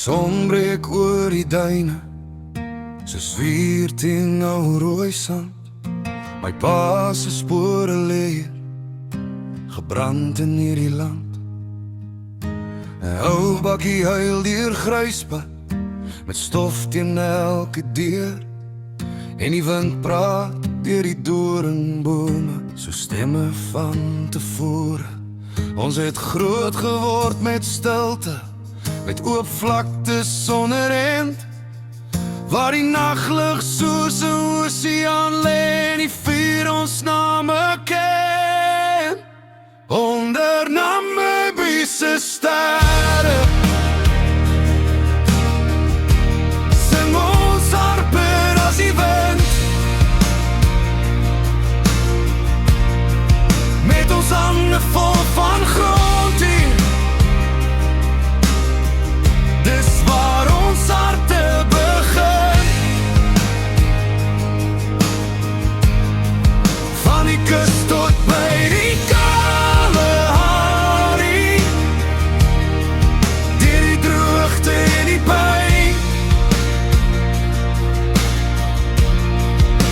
son breek oor die duine, soos vier teen ou rooi sand. My pa se spore leer, gebrand in hierdie land. 'n Ou bakkie huil deur gruispad, met stof teen elke deur. En die wind praat deur die doringbome, so stemme van tevore. Ons het groot geword met stilte, met oop vlaktes sonder end, waar die naglig soos 'n oseaan lê en die vuur ons name ken. Onder Namibië se sterre sing ons harper as die wind, met ons hande vol van grond hier. Dis waar ons harte begin, van die kus tot by die Kalahari, deur die droogte en die pyn,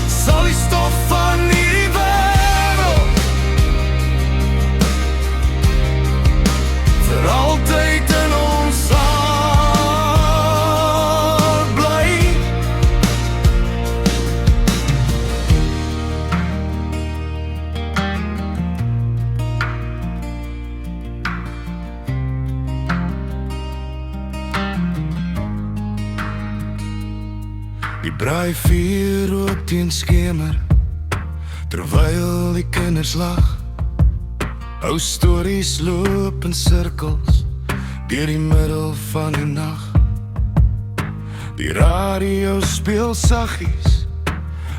sal die stof van hierdie wêreld vir altyd in ons hart bly. Die braaivuur rook teen skemer, terwyl die kinders lag. Ou stories loop in sirkels, deur die middel van die nag. Die radio speel saggies,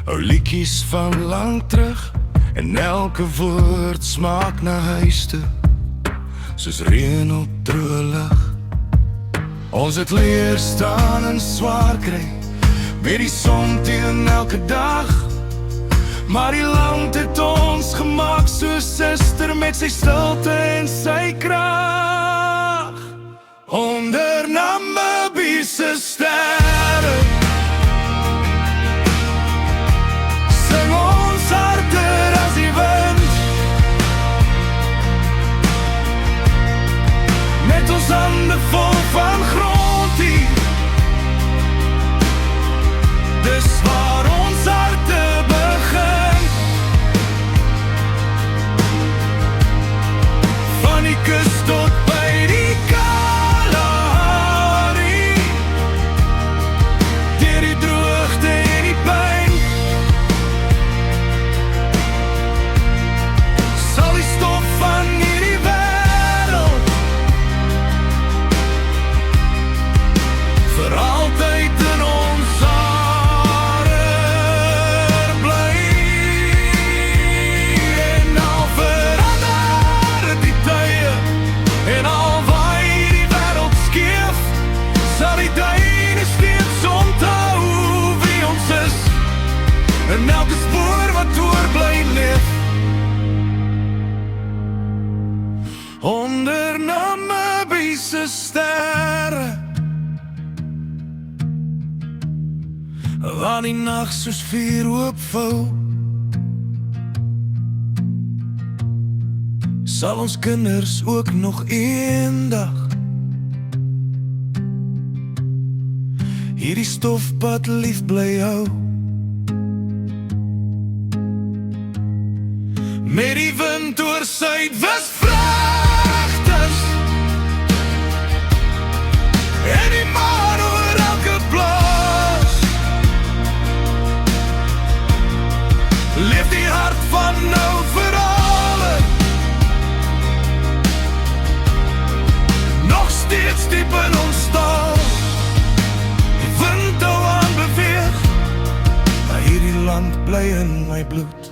ou liedjies van lang terug, en elke woord smaak na huis toe, soos reën op droë lug. Ons het leer staan in swaar kry, met die son teen elke dag, maar die land het ons gemaak soos suster, met sy stilte en sy krag. Onder Namibië se sterre sing ons harter as die wind, met ons hande vol van grond hier. Dis waar ons harte begin, van die kus tot by die Kalahari, deur die droogte en die pyn, sal die stof van hierdie wêreld vir altyd in ons hart bly. En al verander die tye, en al waai die wêreld skeef, sal die duine steeds onthou wie ons is, en elke spoor wat oorbly leef. Onder Namibië se sterre, waar die nag soos vuur oopvou, sal ons kinders ook nog eendag hierdie stofpad lief bly hou. Met die wind oor suidwes vragters, en die maan oor elke plaas, leef die hart van nou verhale, nog steeds diep in ons taal. Die wind hou aan beweeg, maar hierdie land bly in my bloed.